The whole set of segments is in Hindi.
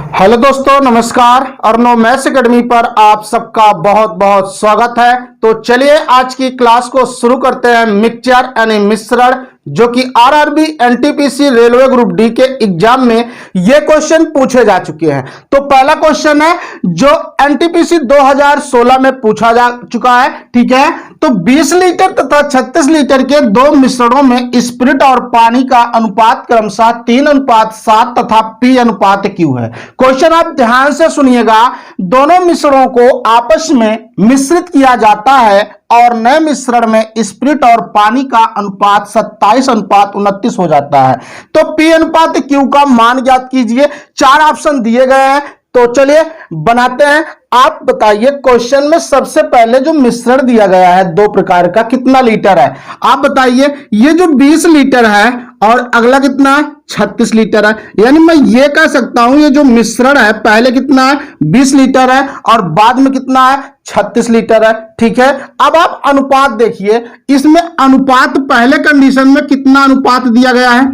हेलो दोस्तों, नमस्कार। अर्नो मैथ्स एकेडमी पर आप सबका बहुत बहुत स्वागत है। तो चलिए आज की क्लास को शुरू करते हैं। मिक्सचर यानी मिश्रण, जो कि RRB NTPC railway group D के एग्जाम में ये क्वेश्चन पूछे जा चुके हैं। तो पहला क्वेश्चन है जो एनटीपीसी 2016 में पूछा जा चुका है। ठीक है, तो 20 लीटर तथा 36 लीटर के दो मिश्रणों में स्पिरिट और पानी का अनुपात क्रमशः 3:7 तथा P/Q है। क्वेश्चन आप ध्यान से सुनिएगा। दोनों मिश्रणों को आपस में मिश्रित किया जाता है और नए मिश्रण में स्पिरिट और पानी का अनुपात 27:29 हो जाता है। तो P/Q का मान ज्ञात कीजिए। 4 ऑप्शन दिए गए हैं, तो चलिए बनाते हैं। आप बताइए, क्वेश्चन में सबसे पहले जो मिश्रण दिया गया है दो प्रकार का, कितना लीटर है? आप बताइए। ये जो 20 लीटर है और अगला कितना है? 36 लीटर है। यानी मैं ये कह सकता हूं ये जो मिश्रण है पहले कितना है? 20 लीटर है और बाद में कितना है? 36 लीटर है। ठीक है, अब आप अनुपात देखिए। इसमें अनुपात पहले कंडीशन में कितना अनुपात दिया गया है?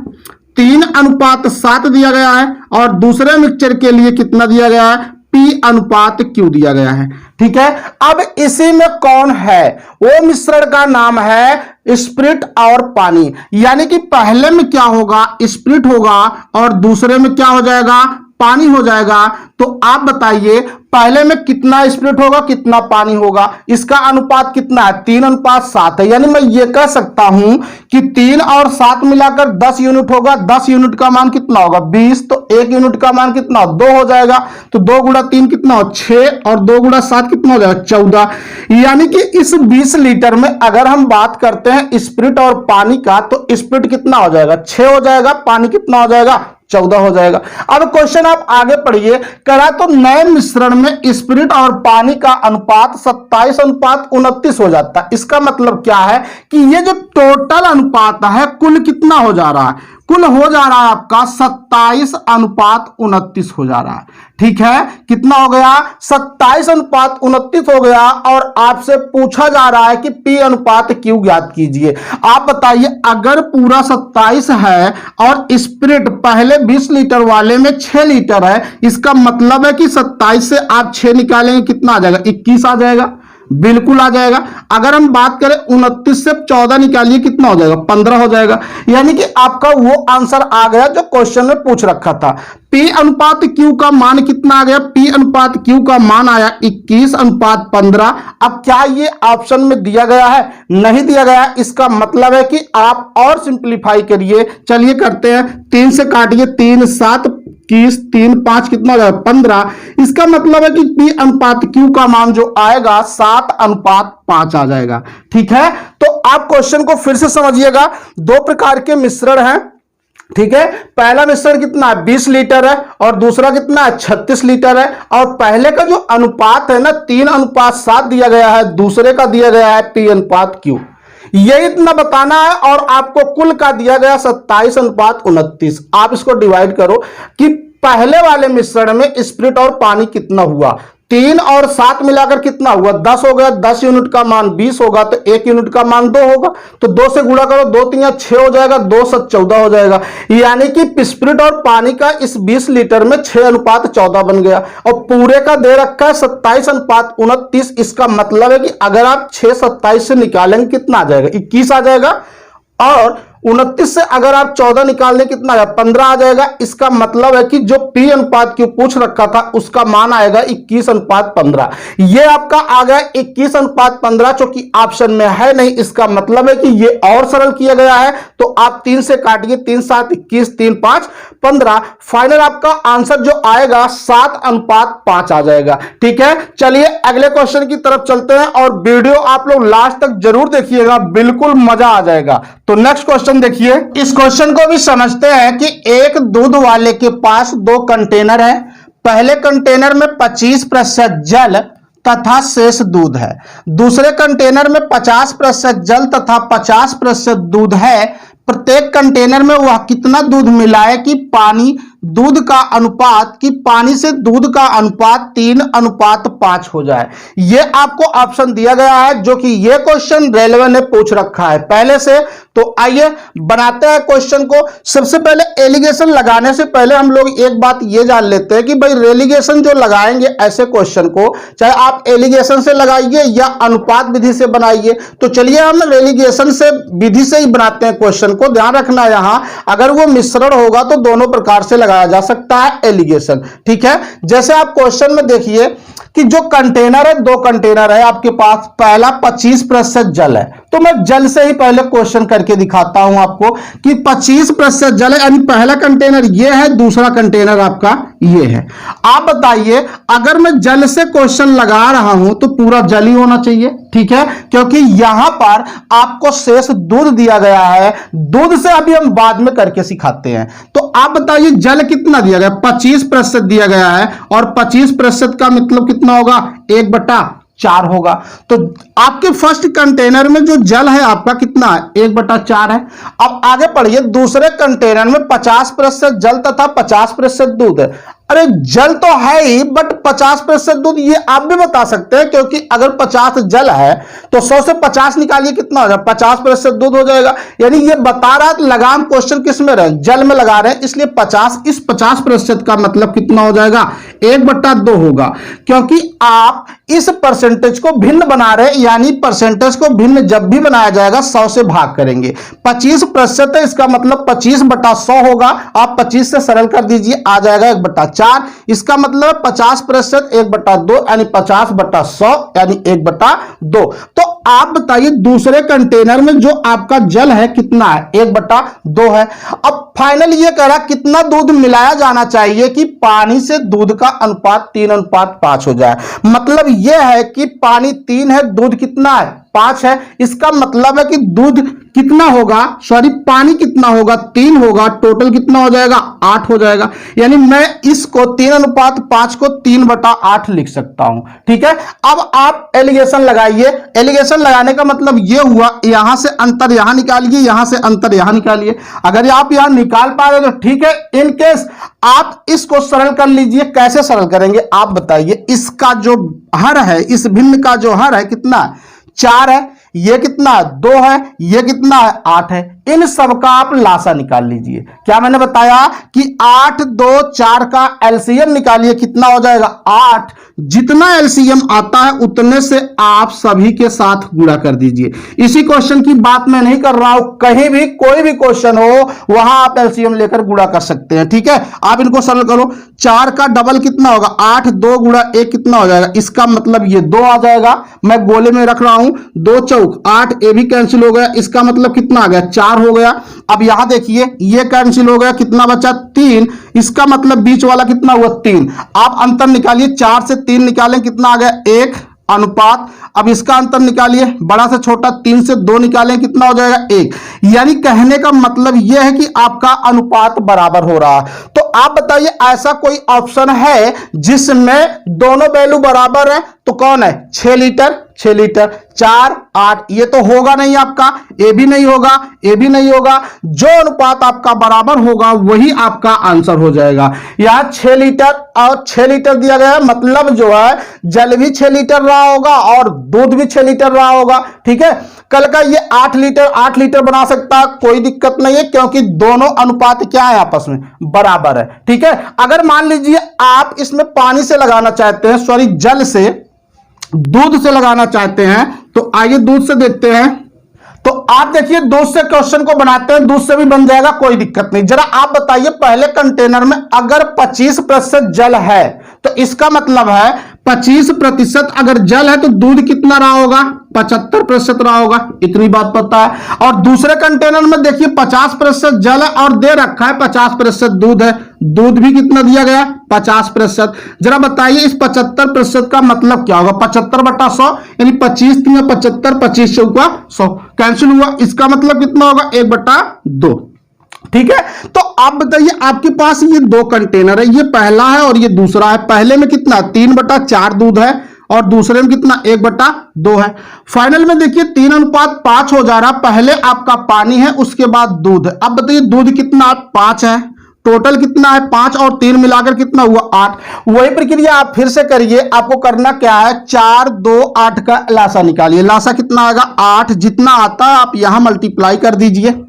3:7 दिया गया है और दूसरे मिक्सचर के लिए कितना दिया गया है? P/Q दिया गया है। ठीक है, अब इसी में कौन है? वो मिश्रण का नाम है स्पिरिट और पानी। यानी कि पहले में क्या होगा? स्पिरिट होगा और दूसरे में क्या हो जाएगा? पानी हो जाएगा। तो आप बताइए पहले में कितना स्पिरिट होगा, कितना पानी होगा? इसका अनुपात कितना है? 3:7 है। यानी मैं ये कह सकता हूं कि 3 और 7 मिलाकर 10 यूनिट होगा। 10 यूनिट का मान कितना होगा? 20। तो 1 यूनिट का मान कितना? 2 हो जाएगा। तो 2 गुणा 3 कितना हो? 6 और 2 गुणा 7 कितना हो जाएगा? 14। यानी कि इस 20 लीटर में अगर हम बात करते हैं स्पिरिट और पानी का, तो स्पिरिट कितना हो जाएगा? 6 हो जाएगा। पानी कितना हो जाएगा? 14 हो जाएगा। अब क्वेश्चन आप आगे पढ़िए। करा तो नए मिश्रण में स्पिरिट और पानी का अनुपात 27:29 हो जाता है। इसका मतलब क्या है कि ये जो टोटल अनुपात है कुल कितना हो जा रहा है? कुल हो जा रहा है आपका 27:29 हो जा रहा है। ठीक है, कितना हो गया? 27:29 हो गया। और आपसे पूछा जा रहा है कि P/Q ज्ञात कीजिए। आप बताइए, अगर पूरा 27 है और स्पिरिट पहले 20 लीटर वाले में 6 लीटर है, इसका मतलब है कि 27 से आप 6 निकालेंगे, कितना आ जाएगा? 21 आ जाएगा। बिल्कुल आ जाएगा। अगर हम बात करें 29 से 14 निकालिए, कितना हो जाएगा? 15 हो जाएगा। यानी कि आपका वो आंसर आ गया जो क्वेश्चन में पूछ रखा था। P/Q का मान कितना आ गया? P/Q का मान आया 21:15। अब क्या ये ऑप्शन में दिया गया है? नहीं दिया गया। इसका मतलब है कि आप और सिंप्लीफाई करिए। चलिए करते हैं। 3 से काटिए, 3 7 21, 3 5 कितना हो जाएगा? 15। इसका मतलब है कि P/Q का मान जो आएगा 7:5 आ जाएगा। ठीक है, तो आप क्वेश्चन को फिर से समझिएगा। दो प्रकार के मिश्रण हैं। ठीक है, पहला मिश्रण कितना है? 20 लीटर है और दूसरा कितना है? 36 लीटर है। और पहले का जो अनुपात है ना 3:7 दिया गया है, दूसरे का दिया गया है P/Q। ये इतना बताना है। और आपको कुल का दिया गया 27:29। आप इसको डिवाइड करो कि पहले वाले मिश्रण में स्पिरिट और पानी कितना हुआ। 3 और 7 मिलाकर कितना हुआ? 10 हो गया। 10 यूनिट का मान 20 होगा, तो 1 यूनिट का मान 2 होगा। तो 2 से गुणा करो, 2 3 6 हो जाएगा, 2 7 14 हो जाएगा। यानी कि स्पिरिट और पानी का इस 20 लीटर में 6:14 बन गया। और पूरे का दे रखा है 27:29। इसका मतलब है कि अगर आप 6 27 से निकालेंगे कितना आ जाएगा? 21 आ जाएगा। और 29 से अगर आप 14 निकालने कितना आएगा? 15 आ जाएगा। इसका मतलब है कि जो P/Q पूछ रखा था उसका मान आएगा 21:15। ये आपका आ गया 21:15, जो कि ऑप्शन में है नहीं। इसका मतलब है कि ये और सरल किया गया है। तो आप 3 से काटिए, 3 7 21, 3 5 15। फाइनल आपका आंसर जो आएगा 7:5 आ जाएगा। ठीक है, चलिए अगले क्वेश्चन की तरफ चलते हैं और वीडियो आप लोग लास्ट तक जरूर देखिएगा, बिल्कुल मजा आ जाएगा। तो नेक्स्ट क्वेश्चन देखिए। इस क्वेश्चन को भी समझते हैं कि एक दूध वाले के पास 2 कंटेनर है। पहले कंटेनर में 25% जल तथा शेष दूध है। दूसरे कंटेनर में 50% जल तथा 50% दूध है। प्रत्येक कंटेनर में वह कितना दूध मिलाए कि पानी दूध का अनुपात कि पानी से दूध का अनुपात 3:5 हो जाए। ये आपको ऑप्शन दिया गया है, जो कि ये क्वेश्चन रेलवे ने पूछ रखा है पहले से। तो आइए बनाते हैं क्वेश्चन को। सबसे पहले एलिगेशन लगाने से पहले हम लोग एक बात ये जान लेते हैं कि भाई रेलिगेशन जो लगाएंगे ऐसे क्वेश्चन को, चाहे आप एलिगेशन से लगाइए या अनुपात विधि से बनाइए, तो चलिए हम रेलिगेशन से विधि से ही बनाते हैं क्वेश्चन को। ध्यान रखना यहां अगर वो मिश्रण होगा तो दोनों प्रकार से लगाया जा सकता है एलिगेशन, ठीक है। जैसे आप क्वेश्चन में देखिए कि जो कंटेनर है, 2 कंटेनर है आपके पास, पहला 25% जल है, तो मैं जल से ही पहले क्वेश्चन करके दिखाता हूं आपको कि 25% जल है, यानी पहला कंटेनर ये है, दूसरा कंटेनर आपका ये है। आप बताइए अगर मैं जल से क्वेश्चन लगा रहा हूं तो पूरा जल ही होना चाहिए, ठीक है, क्योंकि यहां पर आपको शेष दूध दिया गया है। दूध से अभी हम बाद में करके सिखाते हैं। तो आप बताइए जल कितना दिया गया, 25% दिया गया है, और 25% का मतलब कितना होगा, 1/4 होगा। तो आपके फर्स्ट कंटेनर में जो जल है आपका कितना है, 1/4 है। अब आगे पढ़िए, दूसरे कंटेनर में 50% जल तथा 50% दूध है। अरे जल तो है ही, बट 50% दूध, ये आप भी बता सकते हैं, क्योंकि अगर 50 जल है तो 100 से 50 निकालिए कितना हो जाएगा, 50% दूध हो जाएगा। यानी ये बता रहा है लगाम क्वेश्चन किस में रहे, जल में लगा रहे हैं, इसलिए 50, इस 50% का मतलब कितना हो जाएगा, 1/2 होगा। क्योंकि आप इस परसेंटेज को भिन्न बना रहे हैं, यानी परसेंटेज को भिन्न जब भी बनाया जाएगा 100 से भाग करेंगे। 25% है, इसका मतलब 25/100 होगा। आप 25 से सरल कर दीजिए, आ जाएगा 1/4। इसका मतलब 50% 1/2, यानी 50/100 यानी 1/2। तो आप बताइए दूसरे कंटेनर में जो आपका जल है कितना है, 1/2 है। अब फाइनल ये कह रहा कितना दूध मिलाया जाना चाहिए कि पानी से दूध का अनुपात 3:5 हो जाए। मतलब यह है कि पानी 3 है, दूध कितना है, 5 है। इसका मतलब है कि दूध कितना होगा, सॉरी पानी कितना होगा, 3 होगा, टोटल कितना हो जाएगा, 8 हो जाएगा। यानी मैं इसको 3:5 को 3/8 लिख सकता हूं, ठीक है। अब आप एलिगेशन लगाइए। एलिगेशन लगाने का मतलब यह हुआ, यहां से अंतर यहां निकालिए, यहां से अंतर यहां निकालिए। अगर आप यहां निकाल पा रहे तो ठीक है, इन केस आप इसको सरल कर लीजिए। कैसे सरल करेंगे आप बताइए। इसका जो हर है, इस भिन्न का जो हर है कितना है, 4 है। ये कितना है, 2 है। ये कितना है, 8 है। इन सब का आप लासा निकाल लीजिए। क्या मैंने बताया कि 8, 2, 4 का एलसीएम निकालिए, कितना हो जाएगा, 8। जितना एलसीएम आता है उतने से आप सभी के साथ गुणा कर दीजिए। इसी क्वेश्चन की बात मैं नहीं कर रहा हूं, कहीं भी कोई भी क्वेश्चन हो वहां आप एलसीएम लेकर गुणा कर सकते हैं, ठीक है। आप इनको सरल करो, 4 का डबल कितना होगा, 8, 2 गुणा 1 कितना हो जाएगा, इसका मतलब ये 2 आ जाएगा। मैं गोले में रख रहा हूं, 2 चौक 8, ये भी कैंसिल हो गया। इसका मतलब कितना आ गया, 4 हो गया। अब यहां देखिए ये कैंसिल हो गया, कितना बचा, 3। इसका मतलब बीच वाला कितना हुआ, 3। आप अंतर निकालिए, 4 से 3 निकालें, कितना आ गया, 1 अनुपात। अब इसका अंतर निकालिए, बड़ा से छोटा, 3 से 2 निकालें, कितना हो जाएगा, 1। यानी कहने का मतलब यह है कि आपका अनुपात बराबर हो रहा है। तो आप बताइए ऐसा कोई ऑप्शन है जिसमें दोनों वैल्यू बराबर है, तो कौन है, 6 लीटर, 6 लीटर, 4, 8। ये तो होगा नहीं आपका, ये भी नहीं होगा, ये भी नहीं होगा। जो अनुपात आपका बराबर होगा वही आपका आंसर हो जाएगा। यहां 6 लीटर और 6 लीटर दिया गया है, मतलब जो है जल भी 6 लीटर रहा होगा और दूध भी 6 लीटर रहा होगा, ठीक है। कल का ये 8 लीटर बना सकता है, कोई दिक्कत नहीं है, क्योंकि दोनों अनुपात क्या है, आपस में बराबर है, ठीक है। अगर मान लीजिए आप इसमें पानी से लगाना चाहते हैं, सॉरी जल से, दूध से लगाना चाहते हैं, तो आइए दूध से देखते हैं। तो आप देखिए दूध से क्वेश्चन को बनाते हैं, दूध से भी बन जाएगा, कोई दिक्कत नहीं। जरा आप बताइए पहले कंटेनर में अगर 25% जल है तो इसका मतलब है 25% अगर जल है तो दूध कितना रहा होगा, 75% रहा होगा। इतनी बात पता है। और दूसरे कंटेनर में देखिए 50% जल है और दे रखा है 50% दूध है। दूध भी कितना दिया गया, 50%। जरा बताइए इस 75% का मतलब क्या होगा, 75/100, यानी 25 × 75, 25 चौका 100, कैंसिल हुआ। इसका मतलब कितना होगा, 1/2, ठीक है। तो आप बताइए आपके पास ये 2 कंटेनर है, ये पहला है और ये दूसरा है। पहले में कितना, 3/4 दूध है और दूसरे में कितना, 1/2 है। फाइनल में देखिए 3:5 हो जा रहा। पहले आपका पानी है, उसके बाद दूध है। अब बताइए दूध कितना, 5 है, टोटल कितना है 5 और 3 मिलाकर कितना हुआ 8। वही प्रक्रिया आप फिर से करिए। आपको करना क्या है 4 2 8 का लासा निकालिए। लासा कितना आएगा 8, जितना आता है आप यहां मल्टीप्लाई कर दीजिए,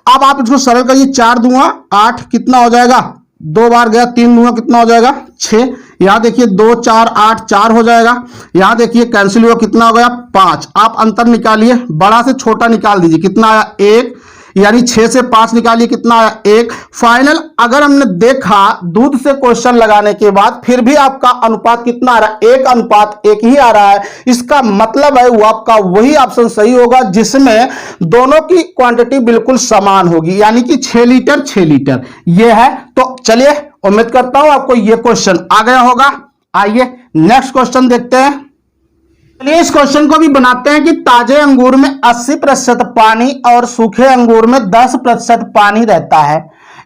अब आप इसको सरल करिए। 4 दूंगा 8 कितना हो जाएगा, 2 बार गया, 3 दूंगा कितना हो जाएगा 6। यहां देखिए 2 4 8 4 हो जाएगा। यहां देखिए कैंसिल हुआ कितना हो गया 5। आप अंतर निकालिए, बड़ा से छोटा निकाल दीजिए, कितना आया 1, यानी 6 से 5 निकालिए कितना आया 1। फाइनल अगर हमने देखा दूध से क्वेश्चन लगाने के बाद फिर भी आपका अनुपात कितना आ रहा है 1:1 ही आ रहा है, इसका मतलब है वो आपका वही ऑप्शन सही होगा जिसमें दोनों की क्वांटिटी बिल्कुल समान होगी, यानी कि 6 लीटर 6 लीटर ये है। तो चलिए उम्मीद करता हूं आपको ये क्वेश्चन आ गया होगा। आइए नेक्स्ट क्वेश्चन देखते हैं। चलिए इस क्वेश्चन को भी बनाते हैं कि ताजे अंगूर में 80% पानी और सूखे अंगूर में 10% पानी रहता है।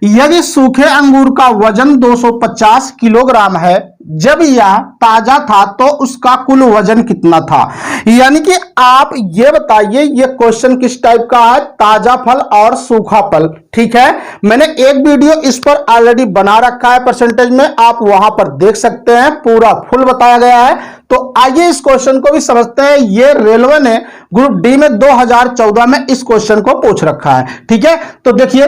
यदि सूखे अंगूर का वजन 250 किलोग्राम है, जब यह ताजा था तो उसका कुल वजन कितना था। यानी कि आप ये बताइए ये क्वेश्चन किस टाइप का है, ताजा फल और सूखा फल। ठीक है, मैंने एक वीडियो इस पर ऑलरेडी बना रखा है परसेंटेज में, आप वहां पर देख सकते हैं, पूरा फुल बताया गया है। तो आइए इस क्वेश्चन को भी समझते हैं। ये रेलवे ने ग्रुप डी में 2014 में इस क्वेश्चन को पूछ रखा है। ठीक है, तो देखिए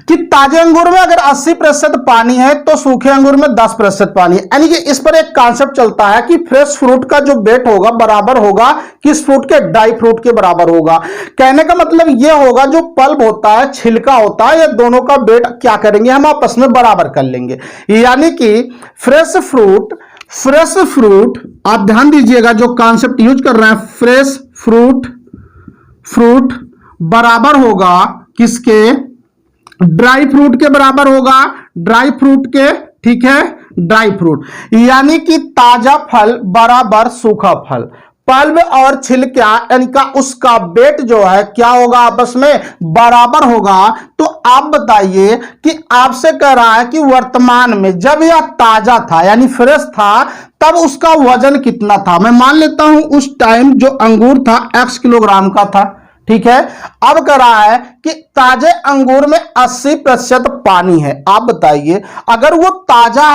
कि ताजे अंगूर में अगर 80% पानी है तो सूखे अंगूर में 10% पानी है। यानी कि इस पर एक कॉन्सेप्ट चलता है कि फ्रेश फ्रूट का जो वेट होगा बराबर होगा किस फ्रूट के, ड्राई फ्रूट के बराबर होगा। कहने का मतलब यह होगा जो पल्प होता है, छिलका होता है, ये दोनों का वेट क्या करेंगे हम आपस में बराबर कर लेंगे। यानी कि फ्रेश फ्रूट आप ध्यान दीजिएगा जो कॉन्सेप्ट यूज कर रहे हैं, फ्रेश फ्रूट बराबर होगा किसके, ड्राई फ्रूट के बराबर होगा, ड्राई फ्रूट के। ठीक है, ड्राई फ्रूट यानी कि ताजा फल बराबर सूखा फल, पल्प और छिलका यानी का उसका वेट जो है क्या होगा आपस में बराबर होगा। तो आप बताइए कि आपसे कह रहा है कि वर्तमान में जब यह ताजा था यानी फ्रेश था तब उसका वजन कितना था। मैं मान लेता हूं उस टाइम जो अंगूर था x किलोग्राम का था। ठीक है, अब कह रहा है कि ताजे अंगूर में 80% पानी है। आप बताइए अगर वो ताजा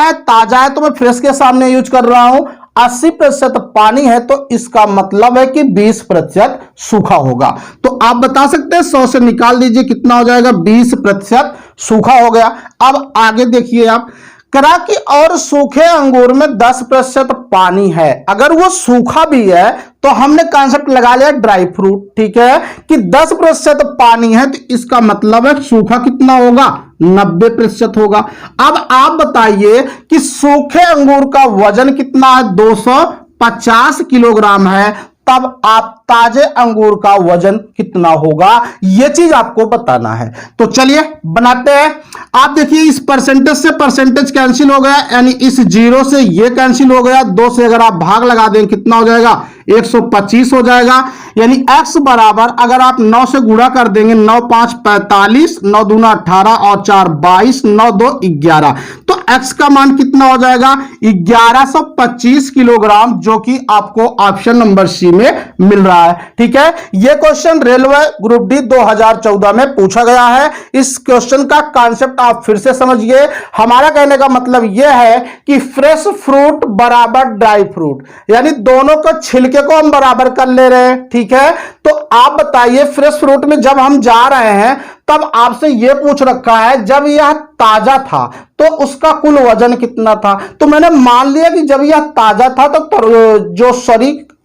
है तो मैं फ्रेश के सामने यूज कर रहा हूं, 80% पानी है तो इसका मतलब है कि 20% सूखा होगा। तो आप बता सकते हैं 100 से निकाल दीजिए कितना हो जाएगा, 20% सूखा हो गया। अब आगे देखिए आप करा कि और सूखे अंगूर में 10% पानी है, अगर वो सूखा भी है तो हमने कॉन्सेप्ट लगा लिया ड्राई फ्रूट। ठीक है, कि 10% पानी है तो इसका मतलब है सूखा कितना होगा 90% होगा। अब आप बताइए कि सूखे अंगूर का वजन कितना है 250 किलोग्राम है, तब आप ताजे अंगूर का वजन कितना होगा यह चीज आपको बताना है। तो चलिए बनाते हैं। आप देखिए इस परसेंटेज से परसेंटेज कैंसिल हो गया, यानी इस 0 से ये कैंसिल हो गया, 2 से अगर आप भाग लगा दें कितना हो जाएगा 125 हो जाएगा। यानी x बराबर अगर आप 9 से गुणा कर देंगे 9 5 45, 9 दूना 18 और 4 22, 9 2 11, तो x का मान कितना हो जाएगा 1125 किलोग्राम, जो कि आपको ऑप्शन नंबर सी में मिल रहा है। ठीक है, यह क्वेश्चन रेलवे ग्रुप डी 2014 में पूछा गया है। इस क्वेश्चन का कॉन्सेप्ट आप फिर से समझिए। हमारा कहने का मतलब यह है कि फ्रेश फ्रूट बराबर ड्राई फ्रूट, यानी दोनों को छिलके को हम बराबर कर ले रहे हैं। ठीक है, तो आप बताइए फ्रेश फ्रूट में जब हम जा रहे हैं तब आपसे यह पूछ रखा है जब यह ताजा था तो उसका कुल वजन कितना था। तो मैंने मान लिया कि जब यह ताजा था तो जो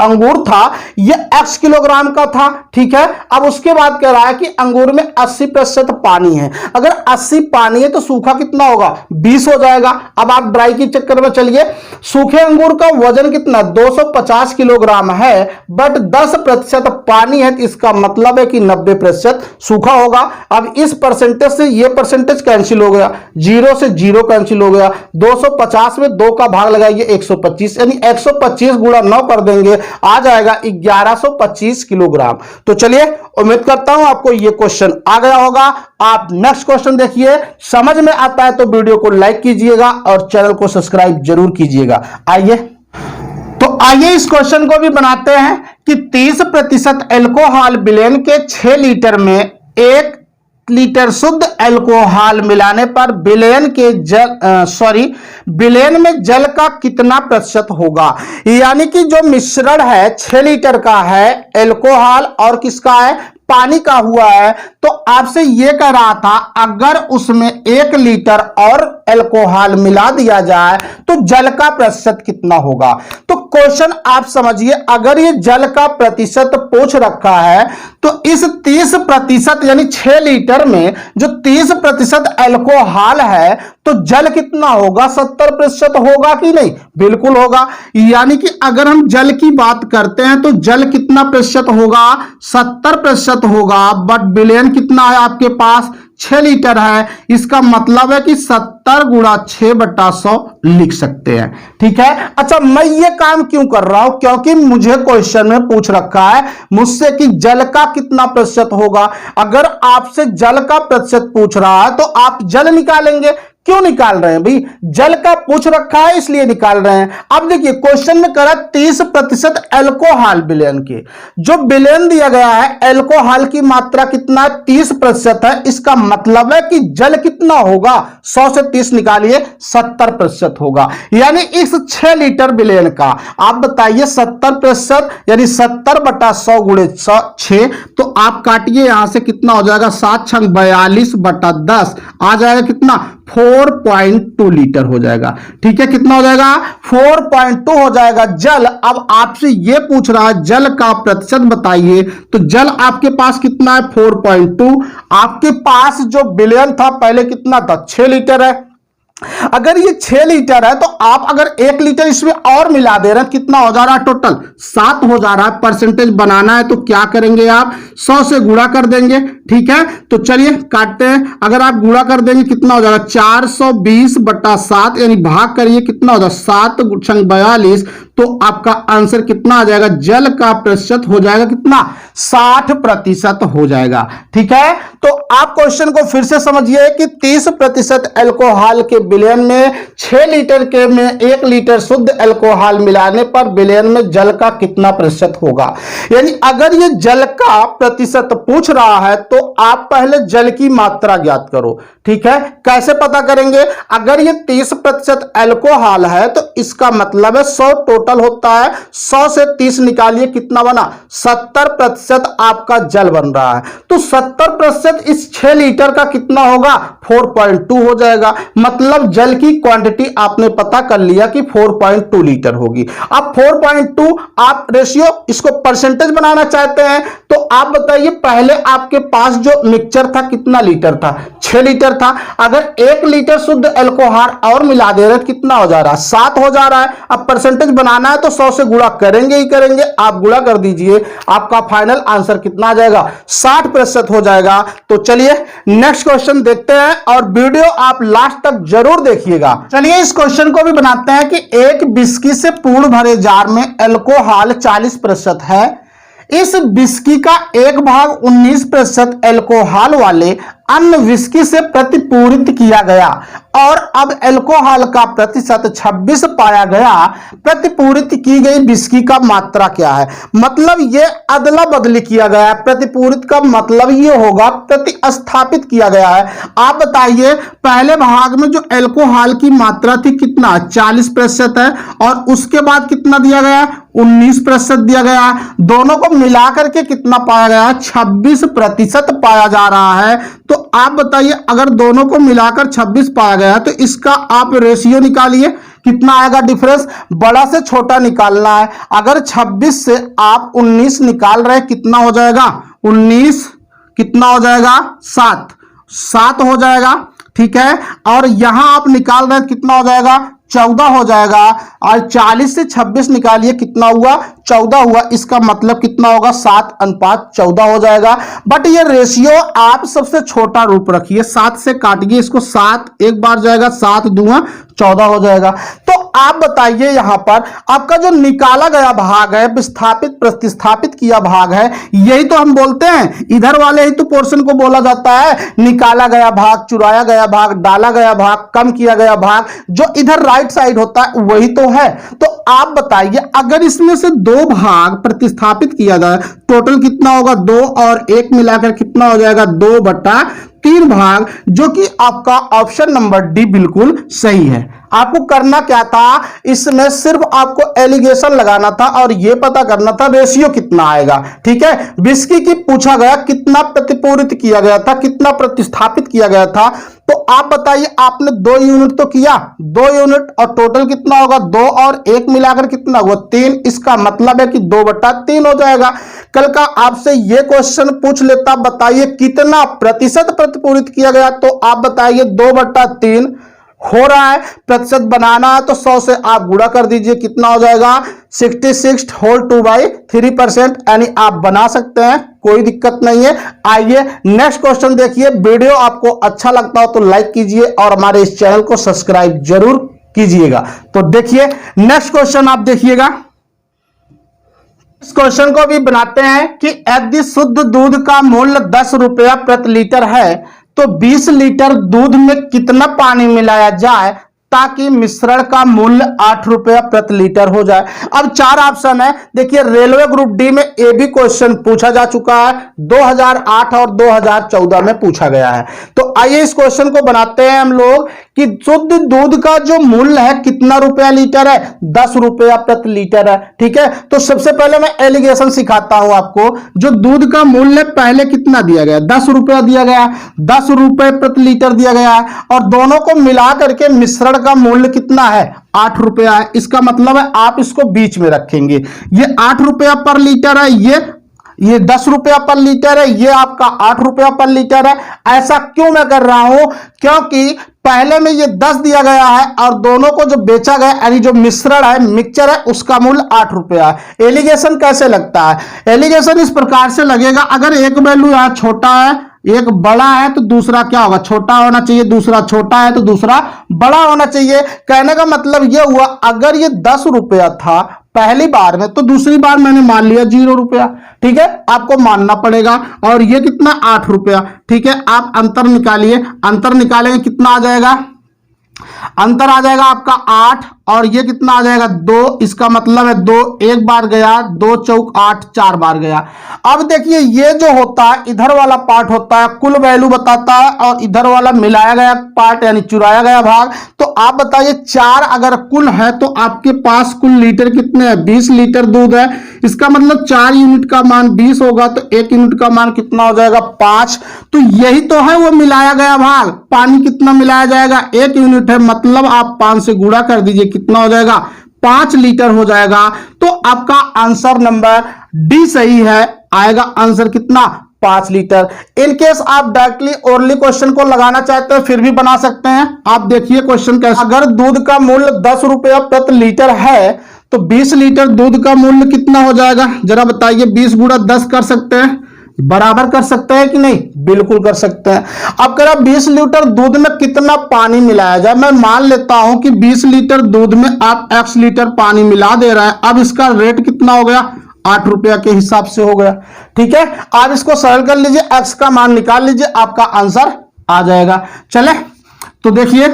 अंगूर था यह x किलोग्राम का था। ठीक है, अब उसके बाद कह रहा है कि अंगूर में 80% पानी है, अगर 80 पानी है तो सूखा कितना होगा 20 हो जाएगा। अब आप ड्राई के चक्कर में चलिए, सूखे अंगूर का वजन कितना 250 किलोग्राम है, बट 10% पानी है तो इसका मतलब है कि 90% सूखा होगा। अब इस परसेंटेज से ये परसेंटेज कैंसिल हो गया, 0 से 0 कैंसिल हो गया, 250 में 2 का भाग लगाइए 125, यानी 125 गुणा 9 कर देंगे आ जाएगा 1125 किलोग्राम। तो चलिए उम्मीद करता हूं आपको यह क्वेश्चन आ गया होगा। आप नेक्स्ट क्वेश्चन देखिए, समझ में आता है तो वीडियो को लाइक कीजिएगा और चैनल को सब्सक्राइब जरूर कीजिएगा। आइए इस क्वेश्चन को भी बनाते हैं कि 30% एल्कोहल ब्लेंड के 6 लीटर में 1 लीटर शुद्ध अल्कोहल मिलाने पर विलेन में जल का कितना प्रतिशत होगा। यानी कि जो मिश्रण है 6 लीटर का है अल्कोहल और किसका है, पानी का हुआ है, तो आपसे यह कह रहा था अगर उसमें 1 लीटर और अल्कोहल मिला दिया जाए तो जल का प्रतिशत कितना होगा। तो क्वेश्चन आप समझिए, अगर ये जल का प्रतिशत पूछ रखा है तो इस 30% यानी 6 लीटर में जो 30% अल्कोहल है तो जल कितना होगा, 70% होगा कि नहीं, बिल्कुल होगा। यानी कि अगर हम जल की बात करते हैं तो जल कितना प्रतिशत होगा, 70% होगा। बट विलेन कितना है आपके पास, 6 लीटर है, इसका मतलब है कि 70 गुणा 6/100 लिख सकते हैं। ठीक है। अच्छा, मैं ये काम क्यों कर रहा हूं, क्योंकि मुझे क्वेश्चन में पूछ रखा है मुझसे कि जल का कितना प्रतिशत होगा। अगर आपसे जल का प्रतिशत पूछ रहा है तो आप जल निकालेंगे। क्यों निकाल रहे हैं भाई, जल का पूछ रखा है इसलिए निकाल रहे हैं। अब देखिए क्वेश्चन में करा 30% अल्कोहल विलेन के, जो विलेन दिया गया है अल्कोहल की मात्रा कितना है, 30% है, इसका मतलब है कि जल कितना होगा, 100 से 30 निकालिए 70% होगा। यानी इस 6 लीटर विलेन का आप बताइए 70% यानी 70/100 गुणे 6, तो आप काटिए यहां से कितना हो जाएगा, 7 छंग 42/10 आ जाएगा कितना, 4.2 लीटर हो जाएगा। ठीक है, कितना हो जाएगा, 4.2 हो जाएगा जल। अब आपसे यह पूछ रहा है जल का प्रतिशत बताइए, तो जल आपके पास कितना है, 4.2। आपके पास जो विलेन था पहले कितना था, 6 लीटर है। अगर ये 6 लीटर है तो आप अगर 1 लीटर इसमें और मिला दे रहे हैं, कितना हो जा रहा है, टोटल 7 हो जा रहा है। परसेंटेज बनाना है तो क्या करेंगे आप, 100 से गुणा कर देंगे। ठीक है, तो चलिए काटते हैं। अगर आप गुणा कर देंगे कितना हो जाएगा, 420/7 यानी भाग करिए कितना हो जाएगा, 7 छंग 42, तो आपका आंसर कितना आ जाएगा, जल का प्रतिशत हो जाएगा कितना, 60% हो जाएगा। ठीक है, तो आप क्वेश्चन को फिर से समझिए कि 30% अल्कोहल के विलेन में 6 लीटर के में 1 लीटर शुद्ध अल्कोहल मिलाने पर विलेन में जल का कितना प्रतिशत होगा। यानी अगर ये जल का प्रतिशत पूछ रहा है तो आप पहले जल की मात्रा ज्ञात करो। ठीक है, कैसे पता करेंगे, अगर ये 30% अल्कोहल है तो इसका मतलब है 100 टोटल होता है, 100 से 30 निकालिए कितना बना, 70% आपका जल बन रहा है। तो 70% इस 6 लीटर का कितना होगा, 4.2 हो जाएगा। मतलब जल की क्वांटिटी आपने पता कर लिया कि 4.2 लीटर होगी। अब 4.2 आप रेशियो इसको परसेंटेज बनाना चाहते हैं तो आप बताइए पहले आपके पास जो मिक्सचर था कितना लीटर था, 6 लीटर था। अगर 1 लीटर शुद्ध अल्कोहल और मिला दे रहे कितना हो जा रहा है, 7 हो जा रहा है। अब परसेंटेज बनाना है तो 100 से गुणा करेंगे ही करेंगे, आप गुणा कर दीजिए, आपका फाइनल आंसर कितना आ जाएगा, 60% हो जाएगा। तो चलिए नेक्स्ट क्वेश्चन देखते हैं और वीडियो आप लास्ट तक जरूर देखिएगा। चलिए इस क्वेश्चन को भी बनाते हैं कि एक विस्की से पूर्ण भरे जार में अल्कोहल 40% है। इस विस्की का एक भाग 19% अल्कोहल वाले अन्य विस्की से प्रतिपूरित किया गया और अब अल्कोहल का प्रतिशत 26 पाया गया। प्रतिपूरित की गई विस्की का मात्रा क्या है, मतलब यह अदला बदली किया गया है। प्रतिपूरित का मतलब यह होगा प्रतिस्थापित किया गया है। आप बताइए पहले भाग में जो अल्कोहल की मात्रा थी कितना, 40% है और उसके बाद कितना दिया गया, 19% दिया गया। दोनों को मिलाकर के कितना पाया गया, 26% पाया जा रहा है। तो आप बताइए अगर दोनों को मिलाकर 26 पाया गया तो इसका आप रेशियो निकालिए, कितना आएगा डिफरेंस, बड़ा से छोटा निकालना है। अगर 26 से आप 19 निकाल रहे कितना हो जाएगा, 19 कितना हो जाएगा, 7 हो जाएगा। ठीक है, और यहां आप निकाल रहे कितना हो जाएगा, 14 हो जाएगा। और 40 से 26 निकालिए कितना हुआ, 14 हुआ। इसका मतलब कितना होगा, 7:14 हो जाएगा। बट ये रेशियो आप सबसे छोटा रूप रखिए, 7 से काटिए इसको, 7 एक बार जाएगा, 7 दूना 14 हो जाएगा। तो आप बताइए यहां पर आपका जो निकाला गया भाग है, विस्थापित प्रतिस्थापित किया भाग है, यही तो हम बोलते हैं, इधर वाले ही तो पोर्शन को बोला जाता है निकाला गया भाग, चुराया गया भाग, डाला गया भाग, कम किया गया भाग। जो इधर राइट साइड होता है वही तो है। तो आप बताइए अगर इसमें से 2 भाग प्रतिस्थापित किया जाए टोटल कितना होगा, 2 और 1 मिलाकर कितना हो जाएगा, 2/, 3 भाग, जो कि आपका ऑप्शन नंबर डी बिल्कुल सही है। आपको करना क्या था, इसमें सिर्फ आपको एलिगेशन लगाना था और यह पता करना था रेशियो कितना आएगा। ठीक है, विस्की की पूछा गया कितना प्रतिपूरित किया गया था, कितना प्रतिस्थापित किया गया था। तो आप बताइए, आपने 2 यूनिट तो किया, 2 यूनिट, और टोटल कितना होगा, 2 और 1 मिलाकर कितना हुआ, 3। इसका मतलब है कि 2/3 हो जाएगा। कल का आपसे यह क्वेश्चन पूछ लेता, बताइए कितना प्रतिशत प्रतिपूरित किया गया, तो आप बताइए 2/3 हो रहा है। प्रतिशत बनाना है तो 100 से आप गुणा कर दीजिए, कितना हो जाएगा 66 होल 2/3%, यानी आप बना सकते हैं, कोई दिक्कत नहीं है। आइए नेक्स्ट क्वेश्चन देखिए। वीडियो आपको अच्छा लगता हो तो लाइक कीजिए और हमारे इस चैनल को सब्सक्राइब जरूर कीजिएगा। तो देखिए नेक्स्ट क्वेश्चन आप देखिएगा। इस क्वेश्चन को भी बनाते हैं कि यदि शुद्ध दूध का मूल्य 10 रुपया प्रति लीटर है तो 20 लीटर दूध में कितना पानी मिलाया जाए ताकि मिश्रण का मूल्य 8 रुपया प्रति लीटर हो जाए। अब 4 ऑप्शन है। देखिए रेलवे ग्रुप डी में ये भी क्वेश्चन पूछा जा चुका है, 2008 और 2014 में पूछा गया है। तो आइए इस क्वेश्चन को बनाते हैं हम लोग कि शुद्ध दूध का जो मूल्य है कितना रुपया लीटर है, 10 रुपया प्रति लीटर है। ठीक है, तो सबसे पहले मैं एलिगेशन सिखाता हूं आपको। जो दूध का मूल्य पहले कितना दिया गया, 10 रुपया दिया गया, 10 रुपये प्रति लीटर दिया गया है, और दोनों को मिला करके मिश्रण का मूल्य कितना है, 8 रुपया है। इसका मतलब है आप इसको बीच में रखेंगे, ये 8 रुपया पर लीटर है, ये 10 रुपया पर लीटर है, ये आपका 8 रुपया पर लीटर है। ऐसा क्यों मैं कर रहा हूं, क्योंकि पहले में ये 10 दिया गया है और दोनों को जो बेचा गया, यानी जो मिश्रण है, मिक्सचर है, उसका मूल्य 8 रुपया है। एलिगेशन कैसे लगता है, एलिगेशन इस प्रकार से लगेगा, अगर एक वैल्यू यहां छोटा है, एक बड़ा है, तो दूसरा क्या होगा, छोटा होना चाहिए, दूसरा छोटा है तो दूसरा बड़ा होना चाहिए। कहने का मतलब यह हुआ, अगर ये 10 रुपया था पहली बार में, तो दूसरी बार मैंने मान लिया 0 रुपया। ठीक है, आपको मानना पड़ेगा। और ये कितना, 8 रुपया। ठीक है, आप अंतर निकालिए, अंतर निकालेंगे कितना आ जाएगा, अंतर आ जाएगा आपका 8, और ये कितना आ जाएगा 2। इसका मतलब है 2 एक बार गया, 2 चौक 8, 4 बार गया। अब देखिए ये जो होता है, इधर वाला पार्ट होता है कुल वैल्यू बताता है, और इधर वाला मिलाया गया पार्ट यानी चुराया गया भाग। तो आप बताइए 4 अगर कुल है तो आपके पास कुल लीटर कितने हैं, 20 लीटर दूध है। इसका मतलब 4 यूनिट का मान 20 होगा, तो 1 यूनिट का मान कितना हो जाएगा, 5। तो यही तो है वो मिलाया गया भाग। पानी कितना मिलाया जाएगा, 1 यूनिट है, मतलब आप 5 से गुणा कर दीजिए, कितना हो जाएगा, 5 लीटर हो जाएगा। तो आपका आंसर नंबर डी सही है, आएगा आंसर कितना, 5 लीटर। इन केस आप डायरेक्टली ओरली क्वेश्चन को लगाना चाहते हैं फिर भी बना सकते हैं। आप देखिए क्वेश्चन कैसे, अगर दूध का मूल्य 10 रुपया प्रति लीटर है तो 20 लीटर दूध का मूल्य कितना हो जाएगा, जरा बताइए। 20 गुणा 10 कर सकते हैं, बराबर कर सकते हैं कि नहीं, बिल्कुल कर सकते हैं। अब कह रहा 20 लीटर दूध में कितना पानी मिलाया जाए। मैं मान लेता हूं कि 20 लीटर दूध में आप x लीटर पानी मिला दे रहे हैं। अब इसका रेट कितना हो गया, 8 रुपया के हिसाब से हो गया। ठीक है, आप इसको सरल कर लीजिए, x का मान निकाल लीजिए, आपका आंसर आ जाएगा। चले तो देखिए,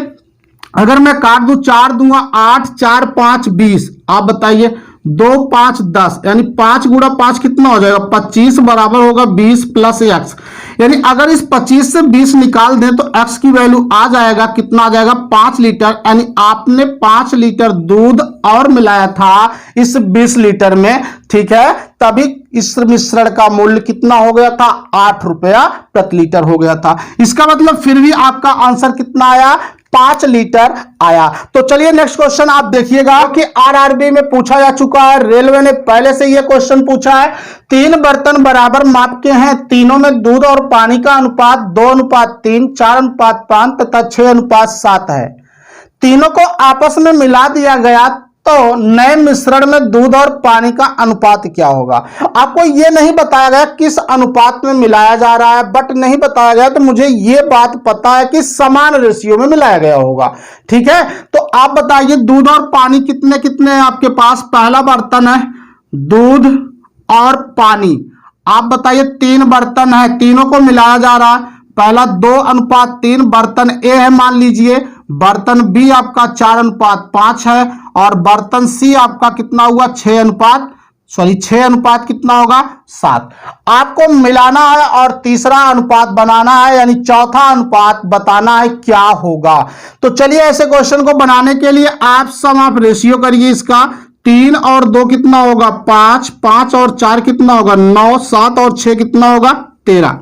अगर मैं काट दूं, 4 दूंगा 8, 4 5 20, आप बताइए 2 5 10, यानी 5 गुणा 5 कितना हो जाएगा, 25 बराबर होगा 20 प्लस x। यानी अगर इस 25 से 20 निकाल दें तो x की वैल्यू आ जाएगा, कितना आ जाएगा, 5 लीटर। यानी आपने 5 लीटर दूध और मिलाया था इस 20 लीटर में। ठीक है, तभी इस मिश्रण का मूल्य कितना हो गया था, 8 रुपया प्रति लीटर हो गया था। इसका मतलब फिर भी आपका आंसर कितना आया, 5 लीटर आया। तो चलिए नेक्स्ट क्वेश्चन आप देखिएगा कि आरआरबी में पूछा जा चुका है, रेलवे ने पहले से यह क्वेश्चन पूछा है। 3 बर्तन बराबर माप के हैं, तीनों में दूध और पानी का अनुपात 2:3, 4:5 तथा 6:7 है। तीनों को आपस में मिला दिया गया तो नए मिश्रण में दूध और पानी का अनुपात क्या होगा। आपको यह नहीं बताया गया किस अनुपात में मिलाया जा रहा है, बट नहीं बताया गया, तो मुझे यह बात पता है कि समान रेशियो में मिलाया गया होगा। ठीक है, तो आप बताइए दूध और पानी कितने कितने हैं आपके पास। पहला बर्तन है दूध और पानी, आप बताइए 3 बर्तन है, तीनों को मिलाया जा रहा है। पहला 2:3 बर्तन ए है मान लीजिए, बर्तन बी आपका 4:5 है, और बर्तन सी आपका कितना हुआ, 6:4 सॉरी 6 अनुपात कितना होगा 7। आपको मिलाना है और तीसरा अनुपात बनाना है, यानी चौथा अनुपात बताना है क्या होगा। तो चलिए ऐसे क्वेश्चन को बनाने के लिए आप सम ऑफ रेशियो करिए इसका। 3 और 2 कितना होगा 5, 5 और 4 कितना होगा 9, 7 और 6 कितना होगा 13।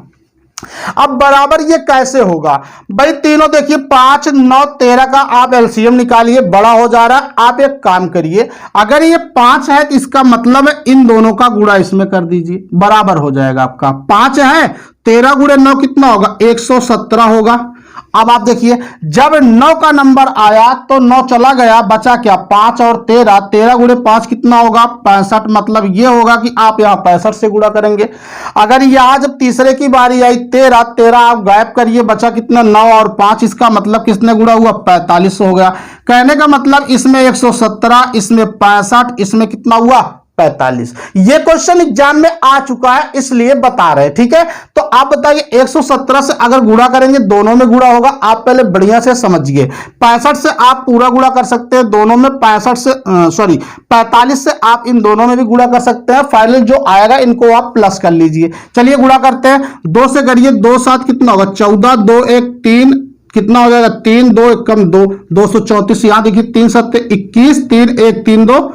अब बराबर ये कैसे होगा भाई, तीनों देखिए 5, 9, 13 का आप एलसीएम निकालिए, बड़ा हो जा रहा है। आप एक काम करिए, अगर ये 5 है तो इसका मतलब है इन दोनों का गुणा इसमें कर दीजिए, बराबर हो जाएगा आपका। 5 है 13 गुणे 9 कितना होगा 117 होगा। अब आप देखिए जब 9 का नंबर आया तो 9 चला गया, बचा क्या 5 और 13, 13 गुणे 5 कितना होगा 65। मतलब ये होगा कि आप यहां 65 से गुणा करेंगे। अगर यहां जब तीसरे की बारी आई 13, 13 आप गायब करिए, बचा कितना 9 और 5, इसका मतलब किसने गुणा हुआ 45 हो गया। कहने का मतलब इसमें 117, इसमें 65, इसमें कितना हुआ 45। ये क्वेश्चन एग्जाम में आ चुका है इसलिए बता रहे हैं, ठीक है। तो आप बताइए 117 से अगर गुणा करेंगे दोनों में गुणा होगा, आप पहले बढ़िया से समझिए। 65 से आप पूरा गुणा कर सकते हैं दोनों में, 45 से आप इन दोनों में भी गुणा कर सकते हैं। फाइनल जो आएगा इनको आप प्लस कर लीजिए। चलिए गुणा करते हैं, 2 से करिए, 2 7 कितना होगा 14, 2 1 3 कितना हो जाएगा 3, 2 1 कम 2, 234। यहां देखिए 3 7 21, 3 1 3 2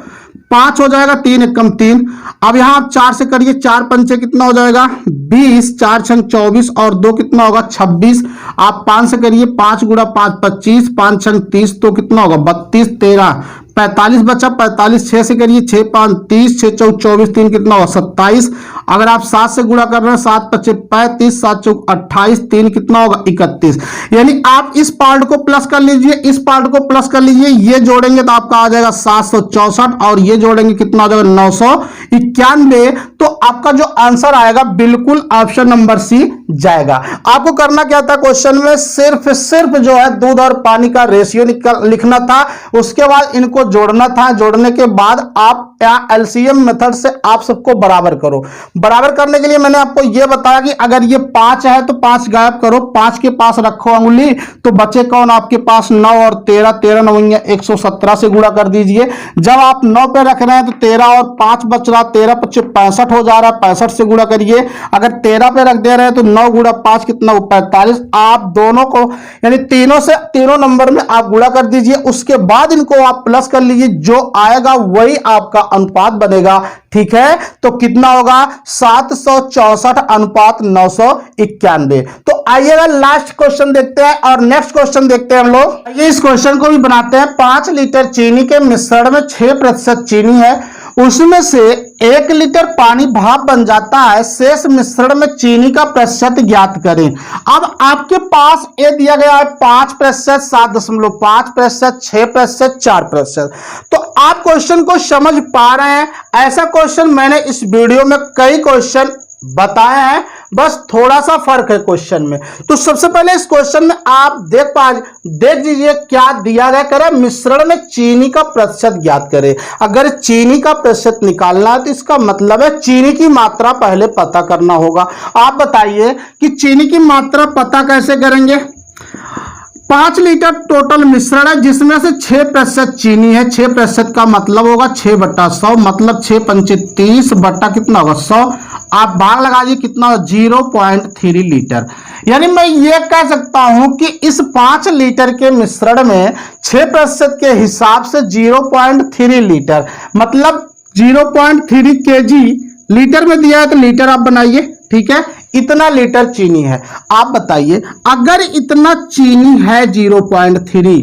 5 हो जाएगा, 3 1 कम 3। अब यहां आप 4 से करिए, 4 पंचे कितना हो जाएगा 20, 4 छंग 24 और 2 कितना होगा 26। आप 5 से करिए, 5 गुणा 5 25, 5 छंग 30 तो कितना होगा 32, 13 45 बचा। 45 6 से करिए, 6 5 30, 6 4 24, 3 कितना होगा 27। अगर आप 7 से गुणा कर रहे हैं, 7 5 35, 7 4 28, 3 कितना होगा 31। यानी आप इस पार्ट को प्लस कर लीजिए, इस पार्ट को प्लस कर लीजिए, ये जोड़ेंगे तो आपका आ जाएगा 764 और ये जोड़ेंगे कितना हो जाएगा 991। तो आपका जो आंसर आएगा बिल्कुल ऑप्शन नंबर सी जाएगा। आपको करना क्या था क्वेश्चन में, सिर्फ जो है दूध और पानी का रेशियो लिखना था, उसके बाद इनको जोड़ना था। जोड़ने के बाद आप एलसीएम मेथड से आप सबको बराबर करो। बराबर करने के लिए मैंने आपको यह बताया कि अगर ये 5 है तो 5 गायब करो, 5 के पास रखो अंगुली, तो बचे कौन आपके पास 9 और 13, 13 9 117 से गुणा कर दीजिए। जब आप 9 पे रख रहे हैं तो 13 और 5 बच रहा, 13 25 65 हो जा रहा है, 65 से गुणा करिए। अगर 13 पे रख दे रहे हैं तो 9 गुणा 5 कितना 45। आप दोनों को यानी तीनों नंबर में आप गुणा कर दीजिए, उसके बाद इनको आप प्लस कर लीजिए, जो आएगा वही आपका अनुपात बनेगा, ठीक है। तो कितना होगा 764 अनुपात 991। तो आइएगा लास्ट क्वेश्चन देखते हैं और नेक्स्ट क्वेश्चन देखते हैं हम लोग। ये इस क्वेश्चन को भी बनाते हैं। 5 लीटर चीनी के मिश्रण में 6% चीनी है, उसमें से 1 लीटर पानी भाप बन जाता है, शेष मिश्रण में चीनी का प्रतिशत ज्ञात करें। अब आपके पास ये दिया गया है 5%, 7.5%, 6%, 4%। तो आप क्वेश्चन को समझ पा रहे हैं। ऐसा क्वेश्चन मैंने इस वीडियो में कई क्वेश्चन बताए हैं, बस थोड़ा सा फर्क है क्वेश्चन में। तो सबसे पहले इस क्वेश्चन में आप देख लीजिए क्या दिया गया, करे मिश्रण में चीनी का प्रतिशत ज्ञात करें। अगर चीनी का प्रतिशत निकालना है तो इसका मतलब है चीनी की मात्रा पहले पता करना होगा। आप बताइए कि चीनी की मात्रा पता कैसे करेंगे। 5 लीटर टोटल मिश्रण है जिसमें से 6% चीनी है। 6% का मतलब होगा 6/100, मतलब 6 पंचे 30 बट्टा कितना होगा 100। आप भाग लगाइए कितना 0.3 लीटर। यानी मैं ये कह सकता हूं कि इस 5 लीटर के मिश्रण में 6% के हिसाब से 0.3 लीटर, मतलब 0.3 kg लीटर में दिया है तो लीटर आप बनाइए, ठीक है। इतना लीटर चीनी है। आप बताइए अगर इतना चीनी है 0.3,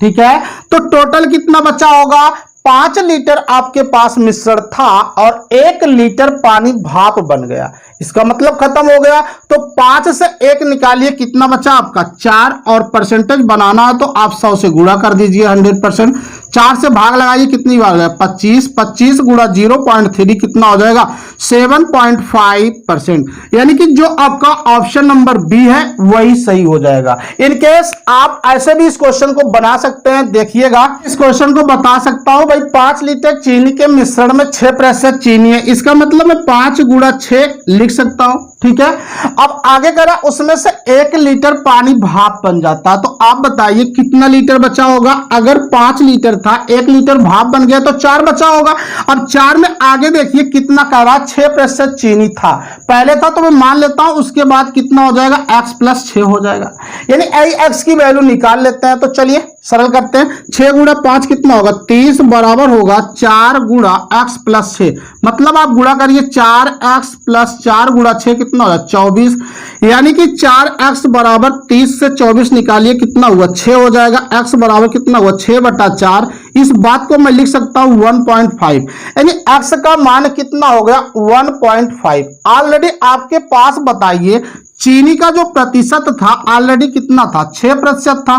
ठीक है, तो टोटल कितना बचा होगा। 5 लीटर आपके पास मिश्रण था और 1 लीटर पानी भाप बन गया, इसका मतलब खत्म हो गया। तो 5 से 1 निकालिए, कितना बचा आपका 4, और परसेंटेज बनाना है तो आप 100 से गुणा कर दीजिए 100%। 4 से भाग लगाइए, कितनी बार गया 25, 25 गुणा 0.3 कितना हो जाएगा 7.5%। यानी कि जो आपका ऑप्शन नंबर बी है वही सही हो जाएगा। इन केस आप ऐसे भी इस क्वेश्चन को बना सकते हैं। देखिएगा इस क्वेश्चन को बता सकता हूं भाई 5 लीटर चीनी के मिश्रण में 6% चीनी है, इसका मतलब मैं 5 गुणा 6 लिख सकता हूं, ठीक है। अब आगे करा, उसमें से 1 लीटर पानी भाप बन जाता है, तो आप बताइए कितना लीटर बचा होगा। अगर 5 लीटर था, 1 लीटर भाप बन गया तो 4 बचा होगा। अब 4 में आगे देखिए कितना कह रहा, 6% चीनी था, पहले था तो मैं मान लेता हूं, उसके बाद कितना हो जाएगा, x + 6 हो जाएगा, यानी x की वैल्यू निकाल लेते हैं। तो चलिए सरल करते हैं, 6 गुणा 5 कितना होगा, 30 बराबर होगा 4 गुणा x + 6, मतलब आप गुणा करिए, 4x + 4 गुणा 6 कितना होगा, 24, यानी कि 4x बराबर 30 से 24 निकालिए कितना हुआ, 6 हो जाएगा। x बराबर कितना हुआ, 6/4। इस बात को मैं लिख सकता हूं 1.5, यानी x का मान कितना हो गया, 1.5। ऑलरेडी आपके पास बताइए चीनी का जो प्रतिशत था ऑलरेडी कितना था, 6% था,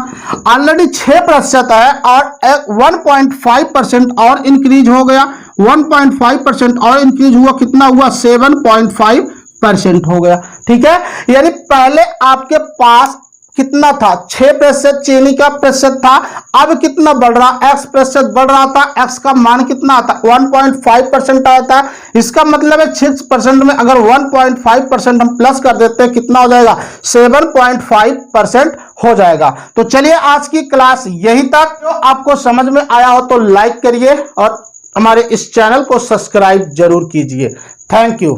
ऑलरेडी 6% है, और 1.5% और इंक्रीज हो गया, 1.5% और इंक्रीज हुआ, कितना हुआ, 7.5% हो गया। ठीक है, यानी पहले आपके पास कितना था, 6% चीनी का प्रतिशत था, अब कितना बढ़ रहा, x प्रतिशत बढ़ रहा था, x का मान कितना आता, 1.5% आया था। इसका मतलब है 6% में अगर 1.5% हम प्लस कर देते हैं, कितना हो जाएगा, 7.5% हो जाएगा। तो चलिए आज की क्लास यहीं तक। जो आपको समझ में आया हो तो लाइक करिए और हमारे इस चैनल को सब्सक्राइब जरूर कीजिए। Thank you.